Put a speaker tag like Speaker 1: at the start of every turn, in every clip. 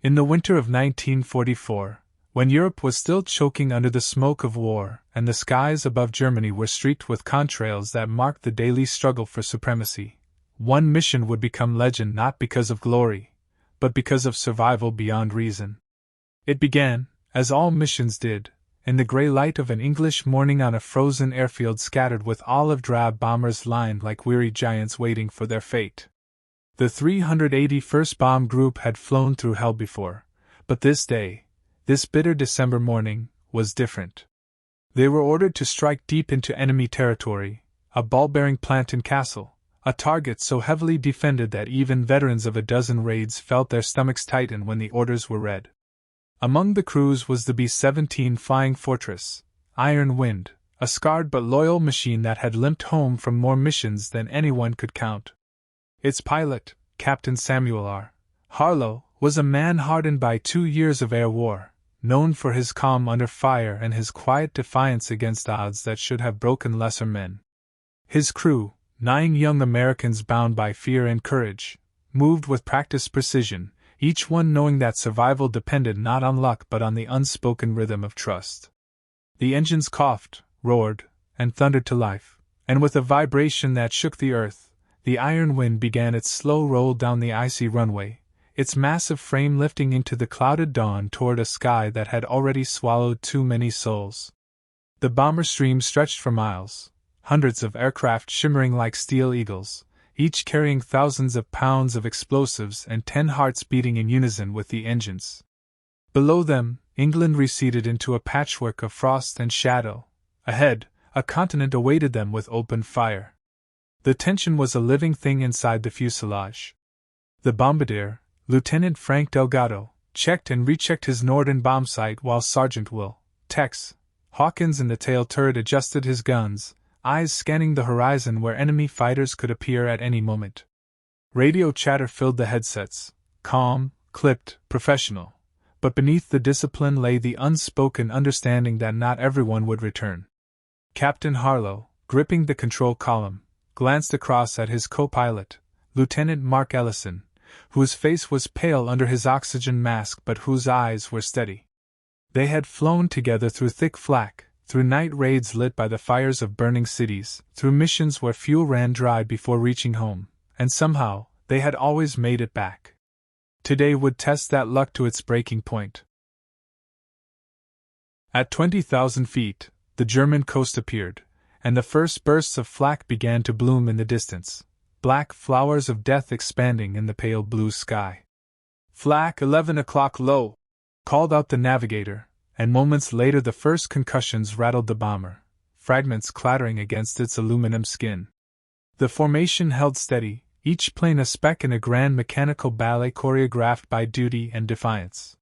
Speaker 1: In the winter of 1944, when Europe was still choking under the smoke of war and the skies above Germany were streaked with contrails that marked the daily struggle for supremacy, one mission would become legend not because of glory, but because of survival beyond reason. It began, as all missions did, in the grey light of an English morning on a frozen airfield scattered with olive-drab bombers lined like weary giants waiting for their fate. The 381st Bomb Group had flown through hell before, but this day, this bitter December morning, was different. They were ordered to strike deep into enemy territory, a ball-bearing plant in Kassel, a target so heavily defended that even veterans of a dozen raids felt their stomachs tighten when the orders were read. Among the crews was the B-17 Flying Fortress, Iron Wind, a scarred but loyal machine that had limped home from more missions than anyone could count. Its pilot, Captain Samuel Harlow, was a man hardened by 2 years of air war, known for his calm under fire and his quiet defiance against odds that should have broken lesser men. His crew, 9 young Americans bound by fear and courage, moved with practiced precision, each one knowing that survival depended not on luck but on the unspoken rhythm of trust. The engines coughed, roared, and thundered to life, and with a vibration that shook the earth, the Iron Wind began its slow roll down the icy runway, its massive frame lifting into the clouded dawn toward a sky that had already swallowed too many souls. The bomber stream stretched for miles, hundreds of aircraft shimmering like steel eagles, each carrying thousands of pounds of explosives and 10 hearts beating in unison with the engines. Below them, England receded into a patchwork of frost and shadow. Ahead, a continent awaited them with open fire. The tension was a living thing inside the fuselage. The bombardier, Lieutenant Frank Delgado, checked and rechecked his Norden bomb sight while Sergeant Will Tex Hawkins in the tail turret adjusted his guns, eyes scanning the horizon where enemy fighters could appear at any moment. Radio chatter filled the headsets, calm, clipped, professional, but beneath the discipline lay the unspoken understanding that not everyone would return. Captain Harlow, gripping the control column, glanced across at his co-pilot, Lieutenant Mark Ellison, whose face was pale under his oxygen mask but whose eyes were steady. They had flown together through thick flak, through night raids lit by the fires of burning cities, through missions where fuel ran dry before reaching home, and somehow, they had always made it back. Today would test that luck to its breaking point. At 20,000 feet, the German coast appeared, and the first bursts of flak began to bloom in the distance, black flowers of death expanding in the pale blue sky. "Flak 11 o'clock low," called out the navigator, and moments later the first concussions rattled the bomber, fragments clattering against its aluminum skin. The formation held steady, each plane a speck in a grand mechanical ballet choreographed by duty and defiance.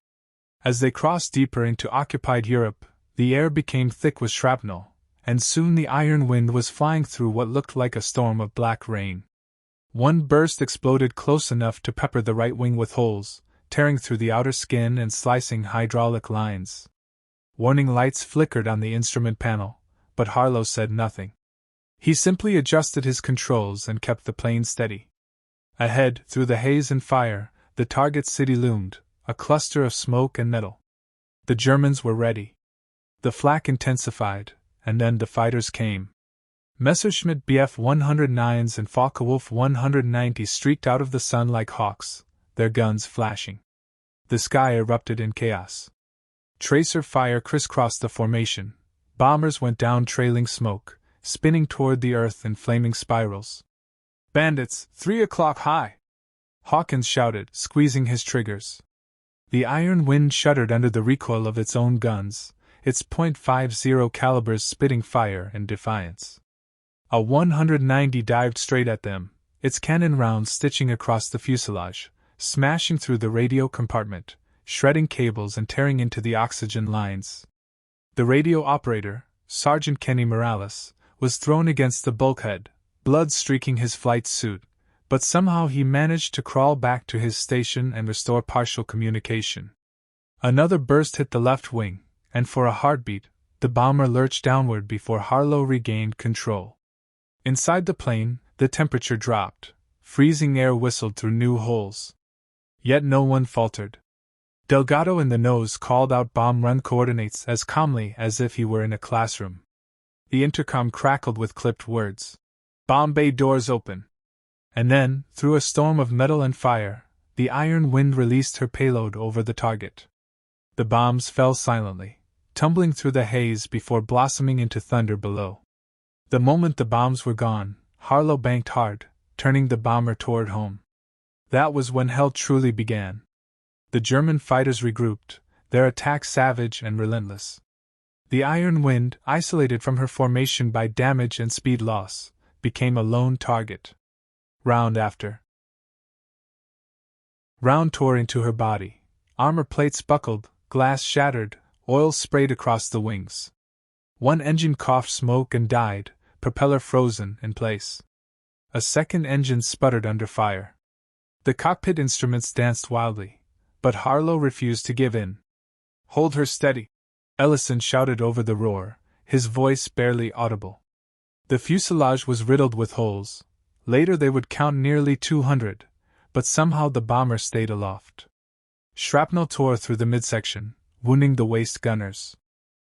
Speaker 1: As they crossed deeper into occupied Europe, the air became thick with shrapnel, and soon the Iron Wind was flying through what looked like a storm of black rain. One burst exploded close enough to pepper the right wing with holes, tearing through the outer skin and slicing hydraulic lines. Warning lights flickered on the instrument panel, but Harlow said nothing. He simply adjusted his controls and kept the plane steady. Ahead, through the haze and fire, the target city loomed, a cluster of smoke and metal. The Germans were ready. The flak intensified, and then the fighters came. Messerschmitt Bf 109s and Focke-Wulf 190s streaked out of the sun like hawks, their guns flashing. The sky erupted in chaos. Tracer fire crisscrossed the formation. Bombers went down trailing smoke, spinning toward the earth in flaming spirals. "Bandits, 3 o'clock high!" Hawkins shouted, squeezing his triggers. The Iron Wind shuddered under the recoil of its own guns, its .50 calibers spitting fire and defiance. A 190 dived straight at them, its cannon rounds stitching across the fuselage, smashing through the radio compartment, shredding cables and tearing into the oxygen lines. The radio operator, Sergeant Kenny Morales, was thrown against the bulkhead, blood streaking his flight suit, but somehow he managed to crawl back to his station and restore partial communication. Another burst hit the left wing, and for a heartbeat, the bomber lurched downward before Harlow regained control. Inside the plane, the temperature dropped, freezing air whistled through new holes. Yet no one faltered. Delgado in the nose called out bomb run coordinates as calmly as if he were in a classroom. The intercom crackled with clipped words. Bomb bay doors open. And then, through a storm of metal and fire, the Iron Wind released her payload over the target. The bombs fell silently, tumbling through the haze before blossoming into thunder below. The moment the bombs were gone, Harlow banked hard, turning the bomber toward home. That was when hell truly began. The German fighters regrouped, their attack savage and relentless. The Iron Wind, isolated from her formation by damage and speed loss, became a lone target. Round after round tore into her body, armor plates buckled, glass shattered, oil sprayed across the wings. One engine coughed smoke and died, propeller frozen in place. A second engine sputtered under fire. The cockpit instruments danced wildly, but Harlow refused to give in. Hold her steady, Ellison shouted over the roar, his voice barely audible. The fuselage was riddled with holes. Later they would count nearly 200, but somehow the bomber stayed aloft. Shrapnel tore through the midsection, wounding the waist gunners.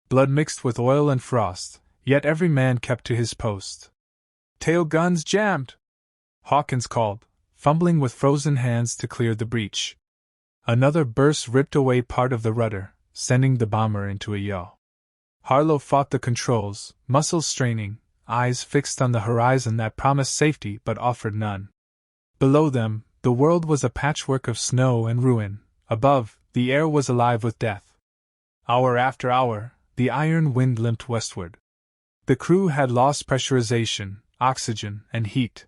Speaker 1: Blood mixed with oil and frost, yet every man kept to his post. Tail guns jammed! Hawkins called, fumbling with frozen hands to clear the breach. Another burst ripped away part of the rudder, sending the bomber into a yaw. Harlow fought the controls, muscles straining, eyes fixed on the horizon that promised safety but offered none. Below them, the world was a patchwork of snow and ruin. Above, the air was alive with death. Hour after hour, the Iron Wind limped westward. The crew had lost pressurization, oxygen, and heat.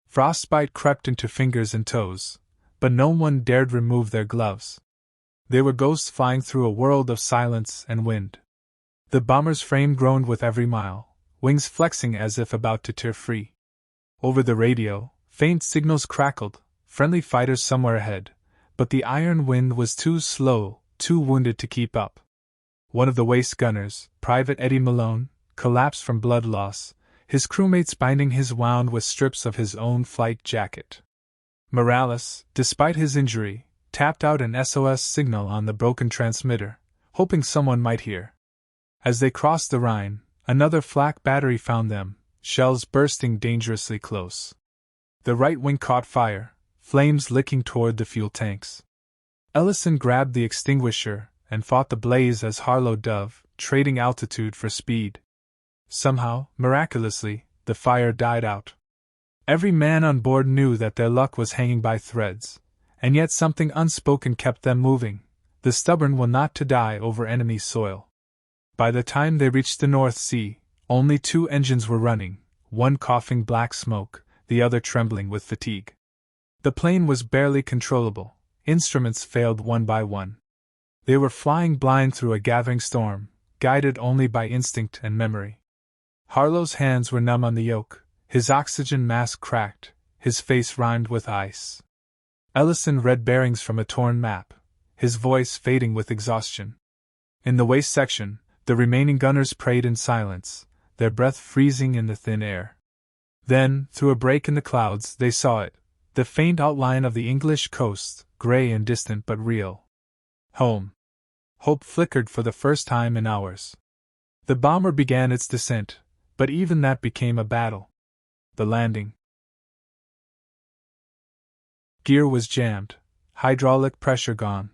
Speaker 1: Frostbite crept into fingers and toes, but no one dared remove their gloves. They were ghosts flying through a world of silence and wind. The bomber's frame groaned with every mile, wings flexing as if about to tear free. Over the radio, faint signals crackled, friendly fighters somewhere ahead, but the Iron Wind was too slow, too wounded to keep up. One of the waist gunners, Private Eddie Malone, collapsed from blood loss, his crewmates binding his wound with strips of his own flight jacket. Morales, despite his injury, tapped out an SOS signal on the broken transmitter, hoping someone might hear. As they crossed the Rhine, another flak battery found them, shells bursting dangerously close. The right wing caught fire, flames licking toward the fuel tanks. Ellison grabbed the extinguisher and fought the blaze as Harlow dove, trading altitude for speed. Somehow, miraculously, the fire died out. Every man on board knew that their luck was hanging by threads, and yet something unspoken kept them moving. The stubborn will not to die over enemy soil. By the time they reached the North Sea, only 2 engines were running, one coughing black smoke, the other trembling with fatigue. The plane was barely controllable, instruments failed one by one. They were flying blind through a gathering storm, guided only by instinct and memory. Harlow's hands were numb on the yoke, his oxygen mask cracked, his face rimed with ice. Ellison read bearings from a torn map, his voice fading with exhaustion. In the waist section, the remaining gunners prayed in silence, their breath freezing in the thin air. Then, through a break in the clouds, they saw it, the faint outline of the English coast, gray and distant but real. Home. Hope flickered for the first time in hours. The bomber began its descent, but even that became a battle. The landing. Gear was jammed, hydraulic pressure gone.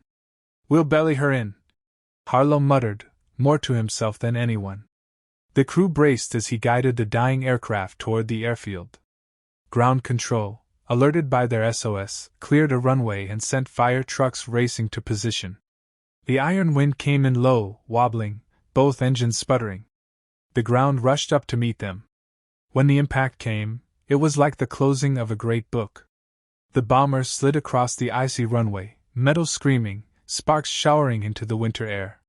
Speaker 1: "We'll belly her in," Harlow muttered, more to himself than anyone. The crew braced as he guided the dying aircraft toward the airfield. Ground control, alerted by their SOS, cleared a runway and sent fire trucks racing to position. The Iron Wind came in low, wobbling, both engines sputtering. The ground rushed up to meet them. When the impact came, it was like the closing of a great book. The bomber slid across the icy runway, metal screaming, sparks showering into the winter air.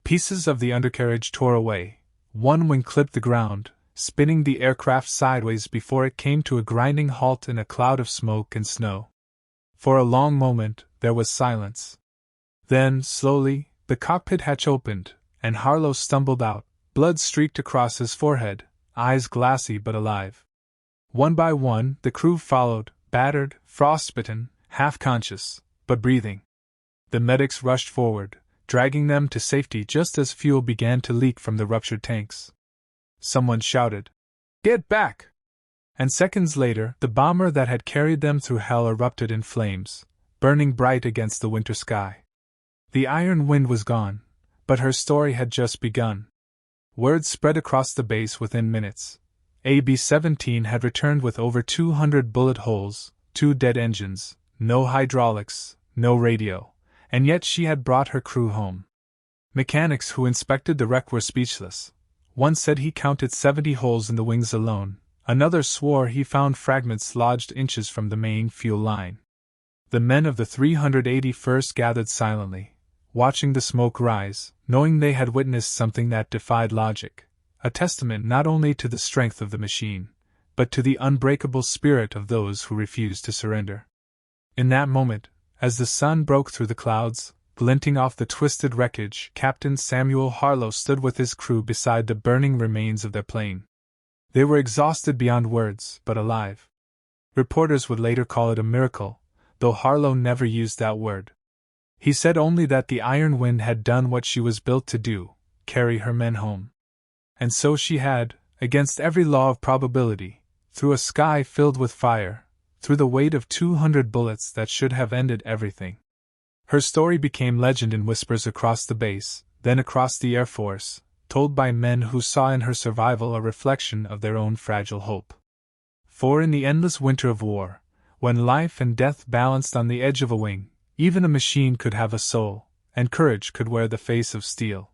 Speaker 1: Pieces of the undercarriage tore away. One wing clipped the ground, spinning the aircraft sideways before it came to a grinding halt in a cloud of smoke and snow. For a long moment, there was silence. Then, slowly, the cockpit hatch opened, and Harlow stumbled out, blood streaked across his forehead, eyes glassy but alive. One by one, the crew followed, battered, frostbitten, half-conscious, but breathing. The medics rushed forward, dragging them to safety just as fuel began to leak from the ruptured tanks. Someone shouted, "Get back!" And seconds later, the bomber that had carried them through hell erupted in flames, burning bright against the winter sky. The Iron Wind was gone, but her story had just begun. Word spread across the base within minutes. AB-17 had returned with over 200 bullet holes, 2 dead engines, no hydraulics, no radio, and yet she had brought her crew home. Mechanics who inspected the wreck were speechless. One said he counted 70 holes in the wings alone, another swore he found fragments lodged inches from the main fuel line. The men of the 381st gathered silently, watching the smoke rise, knowing they had witnessed something that defied logic, a testament not only to the strength of the machine, but to the unbreakable spirit of those who refused to surrender. In that moment, as the sun broke through the clouds, glinting off the twisted wreckage, Captain Samuel Harlow stood with his crew beside the burning remains of their plane. They were exhausted beyond words, but alive. Reporters would later call it a miracle, though Harlow never used that word. He said only that the Iron Wind had done what she was built to do, carry her men home. And so she had, against every law of probability, through a sky filled with fire, through the weight of 200 bullets that should have ended everything. Her story became legend in whispers across the base, then across the Air Force, told by men who saw in her survival a reflection of their own fragile hope. For in the endless winter of war, when life and death balanced on the edge of a wing, even a machine could have a soul, and courage could wear the face of steel.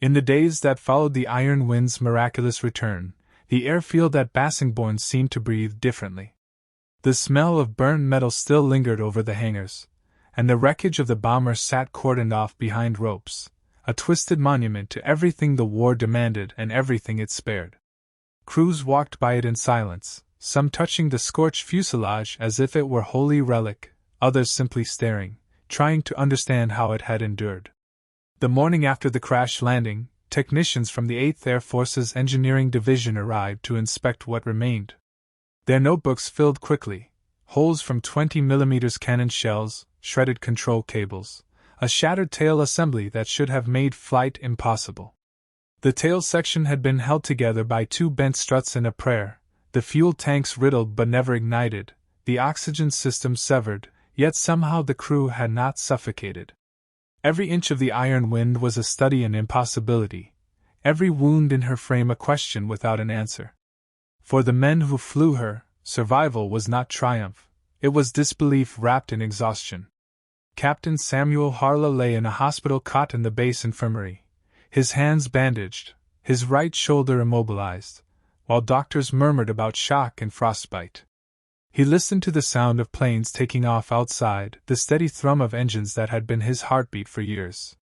Speaker 1: In the days that followed the Iron Wind's miraculous return, the airfield at Bassingbourn seemed to breathe differently. The smell of burned metal still lingered over the hangars, and the wreckage of the bomber sat cordoned off behind ropes, a twisted monument to everything the war demanded and everything it spared. Crews walked by it in silence, some touching the scorched fuselage as if it were holy relic, others simply staring, trying to understand how it had endured. The morning after the crash landing, technicians from the 8th Air Force's Engineering Division arrived to inspect what remained. Their notebooks filled quickly, holes from 20mm cannon shells, shredded control cables, a shattered tail assembly that should have made flight impossible. The tail section had been held together by 2 bent struts and a prayer, the fuel tanks riddled but never ignited, the oxygen system severed, yet somehow the crew had not suffocated. Every inch of the Iron Wind was a study in impossibility, every wound in her frame a question without an answer. For the men who flew her, survival was not triumph, it was disbelief wrapped in exhaustion. Captain Samuel Harlow lay in a hospital cot in the base infirmary, his hands bandaged, his right shoulder immobilized, while doctors murmured about shock and frostbite. He listened to the sound of planes taking off outside, the steady thrum of engines that had been his heartbeat for years.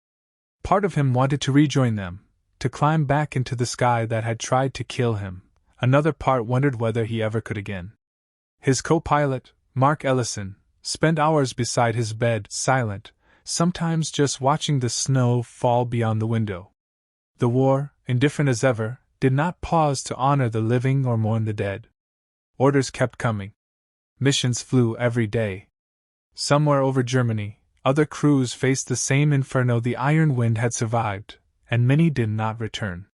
Speaker 1: Part of him wanted to rejoin them, to climb back into the sky that had tried to kill him. Another part wondered whether he ever could again. His co-pilot, Mark Ellison, spent hours beside his bed, silent, sometimes just watching the snow fall beyond the window. The war, indifferent as ever, did not pause to honor the living or mourn the dead. Orders kept coming. Missions flew every day. Somewhere over Germany, other crews faced the same inferno the Iron Wind had survived, and many did not return.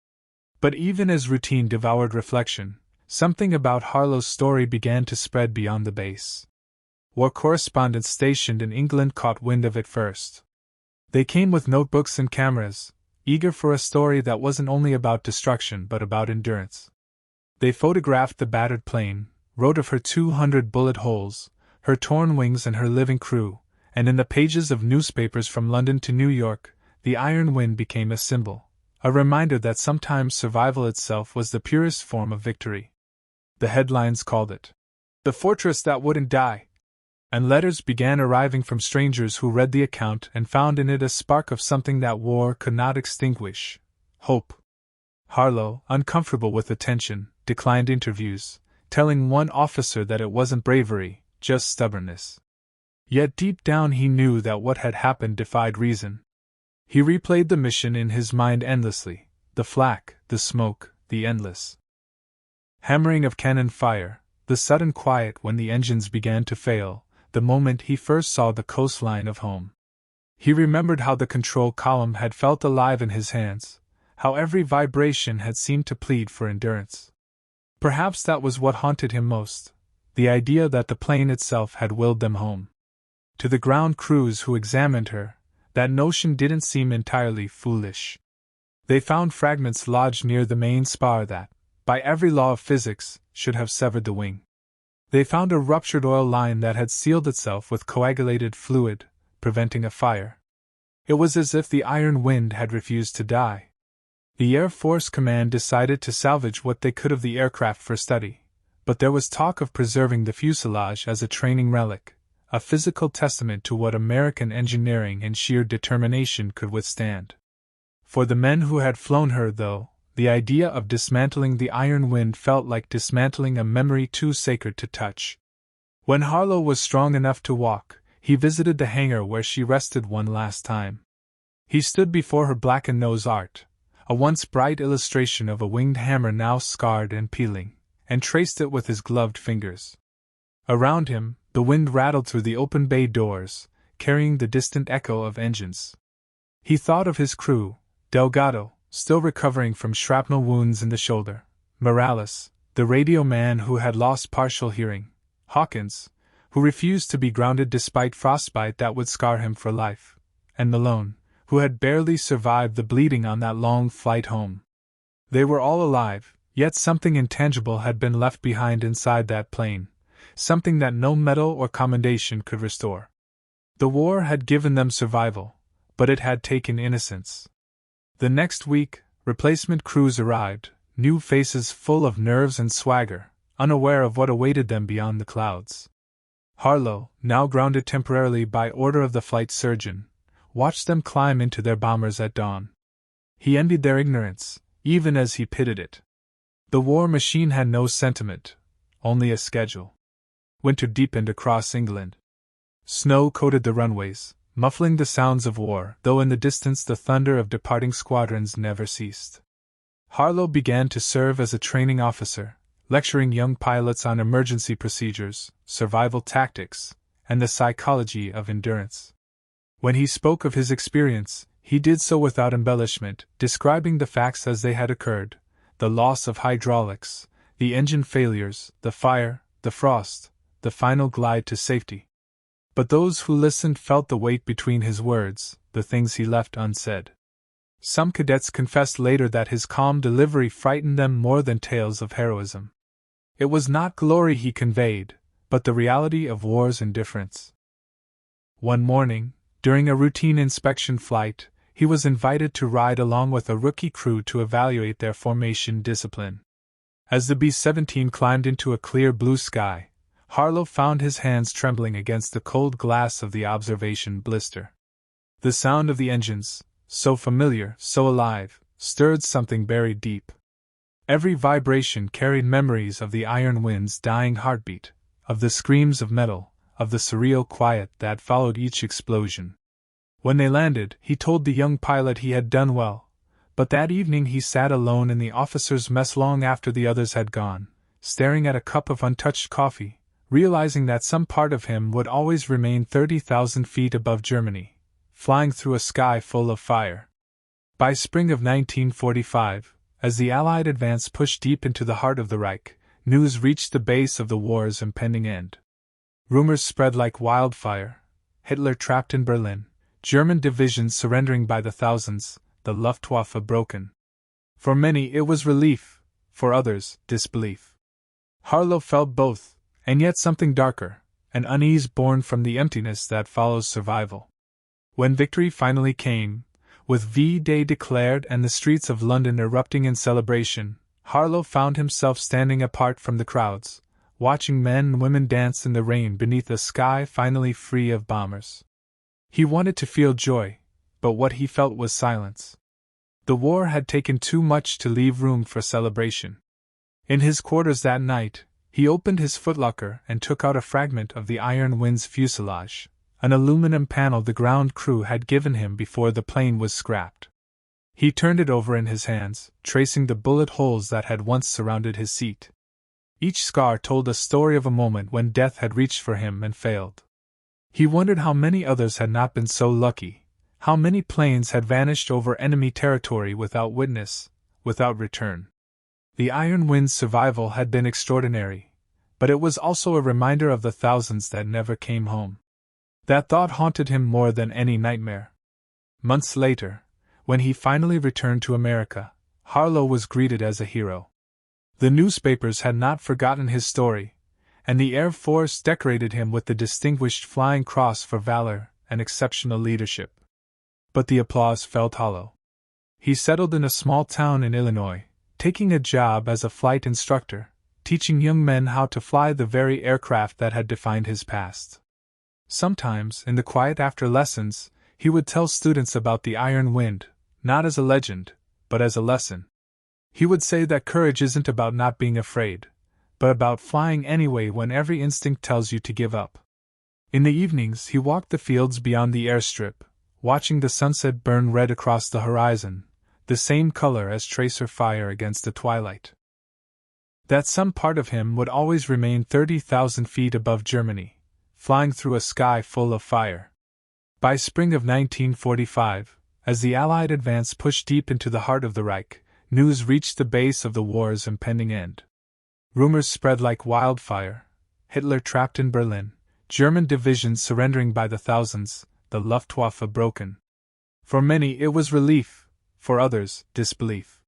Speaker 1: But even as routine devoured reflection, something about Harlow's story began to spread beyond the base. War correspondents stationed in England caught wind of it first. They came with notebooks and cameras, eager for a story that wasn't only about destruction but about endurance. They photographed the battered plane, wrote of her 200 bullet holes, her torn wings and her living crew, and in the pages of newspapers from London to New York, the Iron Wind became a symbol. A reminder that sometimes survival itself was the purest form of victory. The headlines called it "The Fortress That Wouldn't Die," and letters began arriving from strangers who read the account and found in it a spark of something that war could not extinguish: hope. Harlow, uncomfortable with the tension, declined interviews, telling one officer that it wasn't bravery, just stubbornness. Yet deep down he knew that what had happened defied reason. He replayed the mission in his mind endlessly, the flak, the smoke, the endless hammering of cannon fire, the sudden quiet when the engines began to fail, the moment he first saw the coastline of home. He remembered how the control column had felt alive in his hands, how every vibration had seemed to plead for endurance. Perhaps that was what haunted him most, the idea that the plane itself had willed them home. To the ground crews who examined her, that notion didn't seem entirely foolish. They found fragments lodged near the main spar that, by every law of physics, should have severed the wing. They found a ruptured oil line that had sealed itself with coagulated fluid, preventing a fire. It was as if the iron wind had refused to die. The Air Force Command decided to salvage what they could of the aircraft for study, but there was talk of preserving the fuselage as a training relic, a physical testament to what American engineering and sheer determination could withstand. For the men who had flown her, though, the idea of dismantling the iron wind felt like dismantling a memory too sacred to touch. When Harlow was strong enough to walk, he visited the hangar where she rested one last time. He stood before her blackened nose art, a once bright illustration of a winged hammer now scarred and peeling, and traced it with his gloved fingers. Around him, the wind rattled through the open bay doors, carrying the distant echo of engines. He thought of his crew, Delgado, still recovering from shrapnel wounds in the shoulder, Morales, the radio man who had lost partial hearing, Hawkins, who refused to be grounded despite frostbite that would scar him for life, and Malone, who had barely survived the bleeding on that long flight home. They were all alive, yet something intangible had been left behind inside that plane, something that no medal or commendation could restore. The war had given them survival, but it had taken innocence. The next week, replacement crews arrived, new faces full of nerves and swagger, unaware of what awaited them beyond the clouds. Harlow, now grounded temporarily by order of the flight surgeon, watched them climb into their bombers at dawn. He envied their ignorance, even as he pitied it. The war machine had no sentiment, only a schedule. Winter deepened across England. Snow coated the runways, muffling the sounds of war, though in the distance the thunder of departing squadrons never ceased. Harlow began to serve as a training officer, lecturing young pilots on emergency procedures, survival tactics, and the psychology of endurance. When he spoke of his experience, he did so without embellishment, describing the facts as they had occurred: the loss of hydraulics, the engine failures, the fire, the frost, the final glide to safety. But those who listened felt the weight between his words, the things he left unsaid. Some cadets confessed later that his calm delivery frightened them more than tales of heroism. It was not glory he conveyed, but the reality of war's indifference. One morning, during a routine inspection flight, he was invited to ride along with a rookie crew to evaluate their formation discipline. As the B-17 climbed into a clear blue sky, Harlow found his hands trembling against the cold glass of the observation blister. The sound of the engines, so familiar, so alive, stirred something buried deep. Every vibration carried memories of the iron wind's dying heartbeat, of the screams of metal, of the surreal quiet that followed each explosion. When they landed, he told the young pilot he had done well, but that evening he sat alone in the officers' mess long after the others had gone, staring at a cup of untouched coffee, realizing that some part of him would always remain 30,000 feet above Germany, flying through a sky full of fire. By spring of 1945, as the Allied advance pushed deep into the heart of the Reich, news reached the base of the war's impending end. Rumors spread like wildfire: Hitler trapped in Berlin, German divisions surrendering by the thousands, the Luftwaffe broken. For many it was relief, for others, disbelief. Harlow felt both, and yet something darker, an unease born from the emptiness that follows survival. When victory finally came, with V-Day declared and the streets of London erupting in celebration, Harlow found himself standing apart from the crowds, watching men and women dance in the rain beneath a sky finally free of bombers. He wanted to feel joy, but what he felt was silence. The war had taken too much to leave room for celebration. In his quarters that night, he opened his footlocker and took out a fragment of the Iron Wind's fuselage, an aluminum panel the ground crew had given him before the plane was scrapped. He turned it over in his hands, tracing the bullet holes that had once surrounded his seat. Each scar told a story of a moment when death had reached for him and failed. He wondered how many others had not been so lucky, how many planes had vanished over enemy territory without witness, without return. The Iron Wind's survival had been extraordinary, but it was also a reminder of the thousands that never came home. That thought haunted him more than any nightmare. Months later, when he finally returned to America, Harlow was greeted as a hero. The newspapers had not forgotten his story, and the Air Force decorated him with the Distinguished Flying Cross for valor and exceptional leadership. But the applause felt hollow. He settled in a small town in Illinois, taking a job as a flight instructor, teaching young men how to fly the very aircraft that had defined his past. Sometimes, in the quiet after lessons, he would tell students about the Iron Wind, not as a legend, but as a lesson. He would say that courage isn't about not being afraid, but about flying anyway when every instinct tells you to give up. In the evenings, he walked the fields beyond the airstrip, watching the sunset burn red across the horizon, the same color as tracer fire against the twilight. That some part of him would always remain 30,000 feet above Germany, flying through a sky full of fire. By spring of 1945, as the Allied advance pushed deep into the heart of the Reich, news reached the base of the war's impending end. Rumors spread like wildfire: Hitler trapped in Berlin, German divisions surrendering by the thousands, the Luftwaffe broken. For many it was relief, for others, disbelief.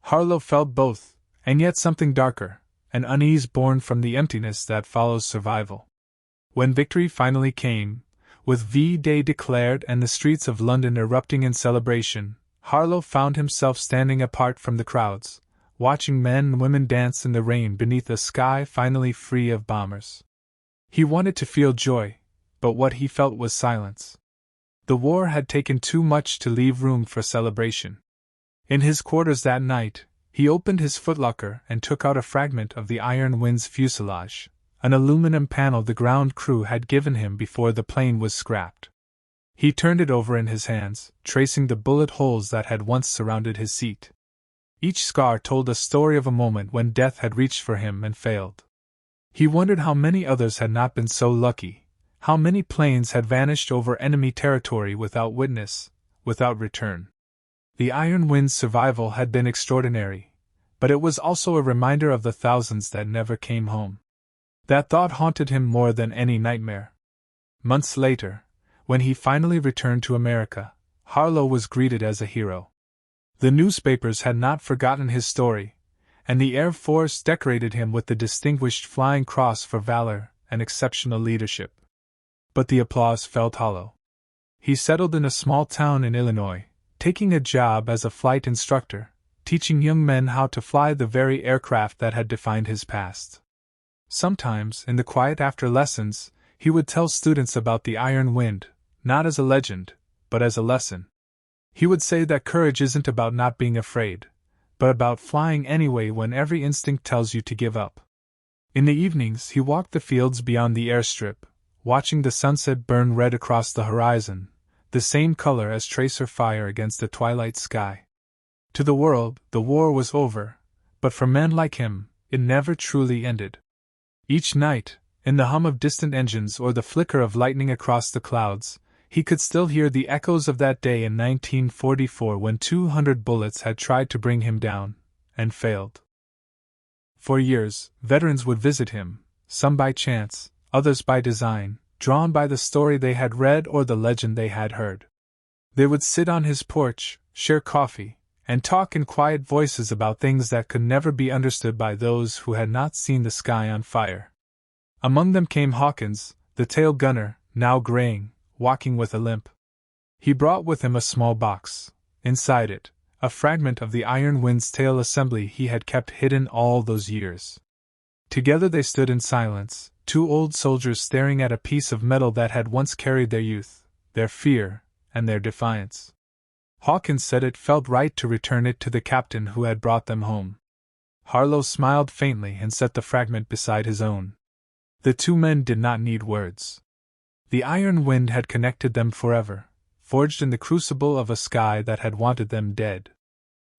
Speaker 1: Harlow felt both, and yet something darker, an unease born from the emptiness that follows survival. When victory finally came, with V-Day declared and the streets of London erupting in celebration, Harlow found himself standing apart from the crowds, watching men and women dance in the rain beneath a sky finally free of bombers. He wanted to feel joy, but what he felt was silence. The war had taken too much to leave room for celebration. In his quarters that night, he opened his footlocker and took out a fragment of the Iron Wind's fuselage, an aluminum panel the ground crew had given him before the plane was scrapped. He turned it over in his hands, tracing the bullet holes that had once surrounded his seat. Each scar told a story of a moment when death had reached for him and failed. He wondered how many others had not been so lucky, how many planes had vanished over enemy territory without witness, without return. The Iron Wind's survival had been extraordinary, but it was also a reminder of the thousands that never came home. That thought haunted him more than any nightmare. Months later, when he finally returned to America, Harlow was greeted as a hero. The newspapers had not forgotten his story, and the Air Force decorated him with the Distinguished Flying Cross for valor and exceptional leadership. But the applause felt hollow. He settled in a small town in Illinois, taking a job as a flight instructor, teaching young men how to fly the very aircraft that had defined his past. Sometimes, in the quiet after lessons, he would tell students about the Iron Wind, not as a legend, but as a lesson. He would say that courage isn't about not being afraid, but about flying anyway when every instinct tells you to give up. In the evenings, he walked the fields beyond the airstrip, watching the sunset burn red across the horizon, the same color as tracer fire against the twilight sky. To the world, the war was over, but for men like him, it never truly ended. Each night, in the hum of distant engines or the flicker of lightning across the clouds, he could still hear the echoes of that day in 1944 when 200 bullets had tried to bring him down, and failed. For years, veterans would visit him, some by chance, others by design, drawn by the story they had read or the legend they had heard. They would sit on his porch, share coffee, and talk in quiet voices about things that could never be understood by those who had not seen the sky on fire. Among them came Hawkins, the tail gunner, now graying, walking with a limp. He brought with him a small box. Inside it, a fragment of the Iron Wind's tail assembly he had kept hidden all those years. Together they stood in silence, two old soldiers staring at a piece of metal that had once carried their youth, their fear, and their defiance. Hawkins said it felt right to return it to the captain who had brought them home. Harlow smiled faintly and set the fragment beside his own. The two men did not need words. The Iron Wind had connected them forever, forged in the crucible of a sky that had wanted them dead.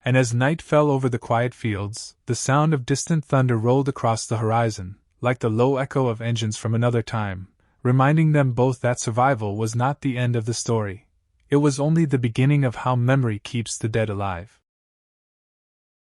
Speaker 1: And as night fell over the quiet fields, the sound of distant thunder rolled across the horizon, like the low echo of engines from another time, reminding them both that survival was not the end of the story. It was only the beginning of how memory keeps the dead alive.